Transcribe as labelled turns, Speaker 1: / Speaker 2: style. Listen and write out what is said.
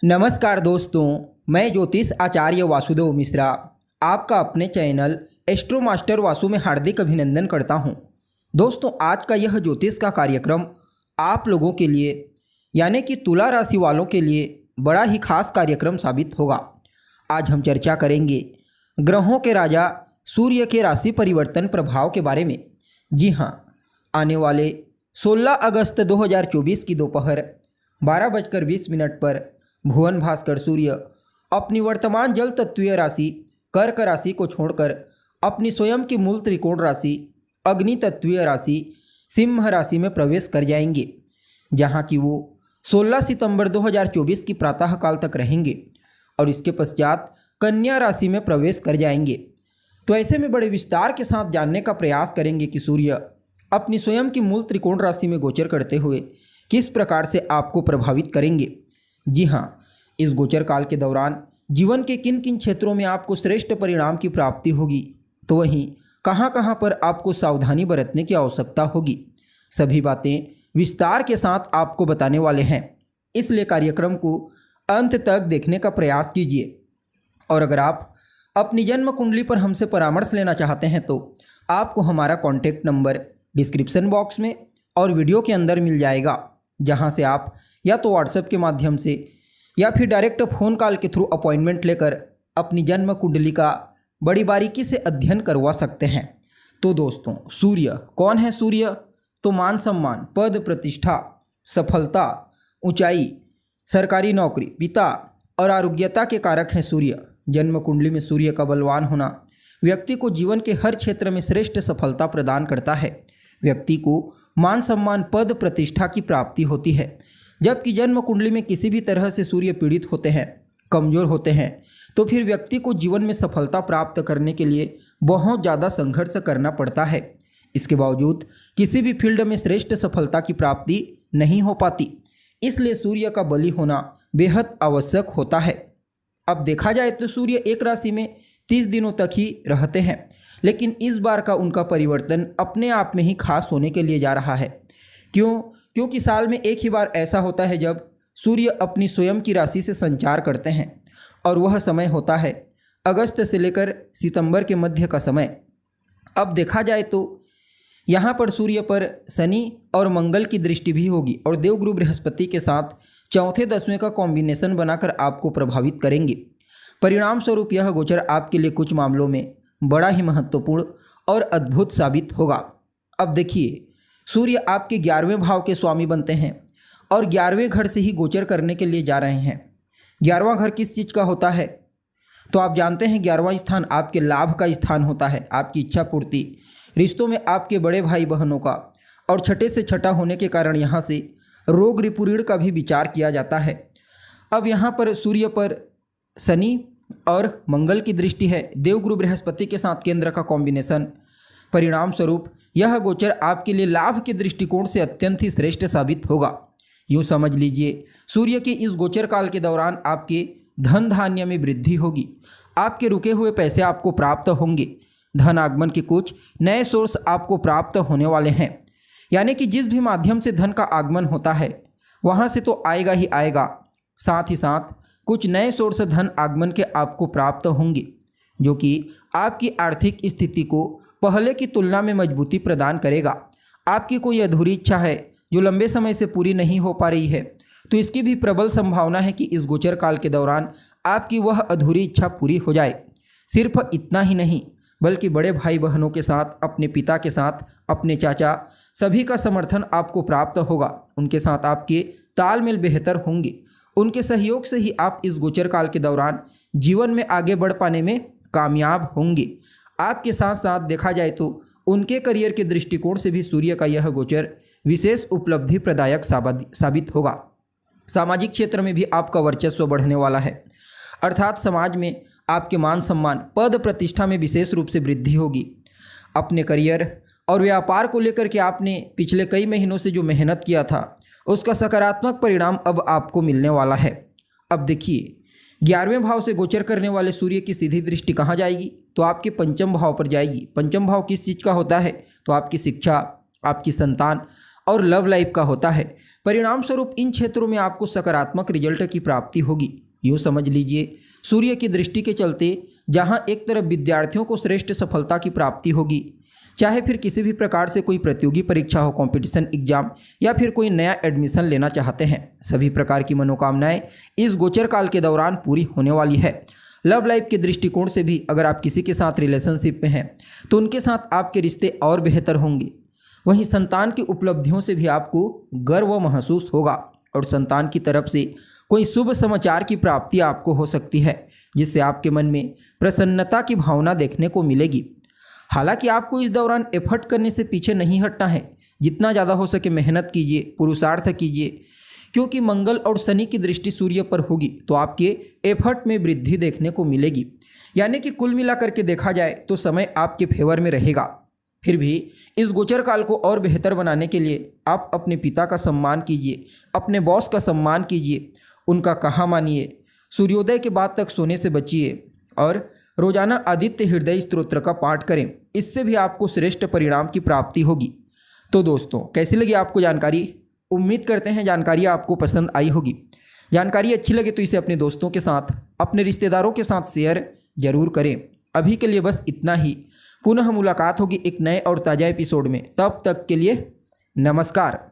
Speaker 1: नमस्कार दोस्तों, मैं ज्योतिष आचार्य वासुदेव मिश्रा आपका अपने चैनल एस्ट्रो मास्टर वासु में हार्दिक अभिनंदन करता हूं। दोस्तों, आज का यह ज्योतिष का कार्यक्रम आप लोगों के लिए यानी कि तुला राशि वालों के लिए बड़ा ही खास कार्यक्रम साबित होगा। आज हम चर्चा करेंगे ग्रहों के राजा सूर्य के राशि परिवर्तन प्रभाव के बारे में। जी हाँ, आने वाले 16 अगस्त 2024 की दोपहर 12:20 पर भुवन भास्कर सूर्य अपनी वर्तमान जल तत्वीय राशि कर्क राशि को छोड़कर अपनी स्वयं की मूल त्रिकोण राशि अग्नि तत्वीय राशि सिंह राशि में प्रवेश कर जाएंगे, जहां कि वो 16 सितंबर 2024 की प्रातःकाल तक रहेंगे और इसके पश्चात कन्या राशि में प्रवेश कर जाएंगे। तो ऐसे में बड़े विस्तार के साथ जानने का प्रयास करेंगे कि सूर्य अपनी स्वयं की मूल त्रिकोण राशि में गोचर करते हुए किस प्रकार से आपको प्रभावित करेंगे। जी हाँ, इस गोचर काल के दौरान जीवन के किन किन क्षेत्रों में आपको श्रेष्ठ परिणाम की प्राप्ति होगी, तो वहीं कहाँ कहाँ पर आपको सावधानी बरतने की आवश्यकता होगी, सभी बातें विस्तार के साथ आपको बताने वाले हैं। इसलिए कार्यक्रम को अंत तक देखने का प्रयास कीजिए। और अगर आप अपनी जन्म कुंडली पर हमसे परामर्श लेना चाहते हैं तो आपको हमारा कॉन्टैक्ट नंबर डिस्क्रिप्शन बॉक्स में और वीडियो के अंदर मिल जाएगा, जहां से आप या तो व्हाट्सएप के माध्यम से या फिर डायरेक्ट फ़ोन कॉल के थ्रू अपॉइंटमेंट लेकर अपनी जन्म कुंडली का बड़ी बारीकी से अध्ययन करवा सकते हैं। तो दोस्तों, सूर्य कौन है? सूर्य तो मान सम्मान, पद प्रतिष्ठा, सफलता, ऊंचाई, सरकारी नौकरी, पिता और आरोग्यता के कारक हैं सूर्य। जन्म कुंडली में सूर्य का बलवान होना व्यक्ति को जीवन के हर क्षेत्र में श्रेष्ठ सफलता प्रदान करता है। व्यक्ति को मान सम्मान, पद प्रतिष्ठा की प्राप्ति होती है। जबकि जन्म कुंडली में किसी भी तरह से सूर्य पीड़ित होते हैं, कमज़ोर होते हैं, तो फिर व्यक्ति को जीवन में सफलता प्राप्त करने के लिए बहुत ज़्यादा संघर्ष करना पड़ता है। इसके बावजूद किसी भी फील्ड में श्रेष्ठ सफलता की प्राप्ति नहीं हो पाती। इसलिए सूर्य का बली होना बेहद आवश्यक होता है। अब देखा जाए तो सूर्य एक राशि में 30 दिनों तक ही रहते हैं, लेकिन इस बार का उनका परिवर्तन अपने आप में ही खास होने के लिए जा रहा है। क्योंकि साल में एक ही बार ऐसा होता है जब सूर्य अपनी स्वयं की राशि से संचार करते हैं, और वह समय होता है अगस्त से लेकर सितंबर के मध्य का समय। अब देखा जाए तो यहाँ पर सूर्य पर शनि और मंगल की दृष्टि भी होगी और देवगुरु बृहस्पति के साथ चौथे 10वें का कॉम्बिनेशन बनाकर आपको प्रभावित करेंगे। परिणाम स्वरूप यह गोचर आपके लिए कुछ मामलों में बड़ा ही महत्वपूर्ण और अद्भुत साबित होगा। अब देखिए, सूर्य आपके 11वें भाव के स्वामी बनते हैं और 11वें घर से ही गोचर करने के लिए जा रहे हैं। 11वां घर किस चीज़ का होता है? तो आप जानते हैं 11वां स्थान आपके लाभ का स्थान होता है, आपकी इच्छा पूर्ति, रिश्तों में आपके बड़े भाई बहनों का, और छठे से छठा होने के कारण यहाँ से रोग रिपुरीण का भी विचार किया जाता है। अब यहाँ पर सूर्य पर शनि और मंगल की दृष्टि है, देवगुरु बृहस्पति के साथ केंद्र का कॉम्बिनेशन। परिणाम स्वरूप यह गोचर आपके लिए लाभ के दृष्टिकोण से अत्यंत ही श्रेष्ठ साबित होगा। यूँ समझ लीजिए, सूर्य के इस गोचर काल के दौरान आपके धन धान्य में वृद्धि होगी। आपके रुके हुए पैसे आपको प्राप्त होंगे। धन आगमन के कुछ नए सोर्स आपको प्राप्त होने वाले हैं। यानी कि जिस भी माध्यम से धन का आगमन होता है वहाँ से तो आएगा ही आएगा, साथ ही साथ कुछ नए सोर्स धन आगमन के आपको प्राप्त होंगे, जो कि आपकी आर्थिक स्थिति को पहले की तुलना में मजबूती प्रदान करेगा। आपकी कोई अधूरी इच्छा है जो लंबे समय से पूरी नहीं हो पा रही है, तो इसकी भी प्रबल संभावना है कि इस गोचर काल के दौरान आपकी वह अधूरी इच्छा पूरी हो जाए। सिर्फ इतना ही नहीं, बल्कि बड़े भाई बहनों के साथ, अपने पिता के साथ, अपने चाचा, सभी का समर्थन आपको प्राप्त होगा। उनके साथ आपके तालमेल बेहतर होंगे। उनके सहयोग से ही आप इस गोचर काल के दौरान जीवन में आगे बढ़ पाने में कामयाब होंगे। आपके साथ साथ देखा जाए तो उनके करियर के दृष्टिकोण से भी सूर्य का यह गोचर विशेष उपलब्धि प्रदायक साबित होगा। सामाजिक क्षेत्र में भी आपका वर्चस्व बढ़ने वाला है, अर्थात समाज में आपके मान सम्मान, पद प्रतिष्ठा में विशेष रूप से वृद्धि होगी। अपने करियर और व्यापार को लेकर के आपने पिछले कई महीनों से जो मेहनत किया था, उसका सकारात्मक परिणाम अब आपको मिलने वाला है। अब देखिए, 11वें भाव से गोचर करने वाले सूर्य की सीधी दृष्टि कहाँ जाएगी? तो आपके पंचम भाव पर जाएगी। पंचम भाव किस चीज़ का होता है? तो आपकी शिक्षा, आपकी संतान और लव लाइफ का होता है। परिणाम स्वरूप इन क्षेत्रों में आपको सकारात्मक रिजल्ट की प्राप्ति होगी। यूँ समझ लीजिए, सूर्य की दृष्टि के चलते जहाँ एक तरफ विद्यार्थियों को श्रेष्ठ सफलता की प्राप्ति होगी, चाहे फिर किसी भी प्रकार से कोई प्रतियोगी परीक्षा हो, कंपटीशन एग्जाम, या फिर कोई नया एडमिशन लेना चाहते हैं, सभी प्रकार की मनोकामनाएं इस गोचर काल के दौरान पूरी होने वाली है। लव लाइफ के दृष्टिकोण से भी अगर आप किसी के साथ रिलेशनशिप में हैं तो उनके साथ आपके रिश्ते और बेहतर होंगे। वहीं संतान की उपलब्धियों से भी आपको गर्व महसूस होगा और संतान की तरफ से कोई शुभ समाचार की प्राप्ति आपको हो सकती है, जिससे आपके मन में प्रसन्नता की भावना देखने को मिलेगी। हालांकि आपको इस दौरान एफर्ट करने से पीछे नहीं हटना है। जितना ज़्यादा हो सके मेहनत कीजिए, पुरुषार्थ कीजिए, क्योंकि मंगल और शनि की दृष्टि सूर्य पर होगी तो आपके एफर्ट में वृद्धि देखने को मिलेगी। यानी कि कुल मिलाकर के देखा जाए तो समय आपके फेवर में रहेगा। फिर भी इस गोचर काल को और बेहतर बनाने के लिए आप अपने पिता का सम्मान कीजिए, अपने बॉस का सम्मान कीजिए, उनका कहा मानिए, सूर्योदय के बाद तक सोने से बचिए और रोजाना आदित्य हृदय स्तोत्र का पाठ करें। इससे भी आपको श्रेष्ठ परिणाम की प्राप्ति होगी। तो दोस्तों, कैसी लगी आपको जानकारी? उम्मीद करते हैं जानकारी आपको पसंद आई होगी। जानकारी अच्छी लगे तो इसे अपने दोस्तों के साथ, अपने रिश्तेदारों के साथ शेयर जरूर करें। अभी के लिए बस इतना ही। पुनः मुलाकात होगी एक नए और ताज़ा एपिसोड में। तब तक के लिए नमस्कार।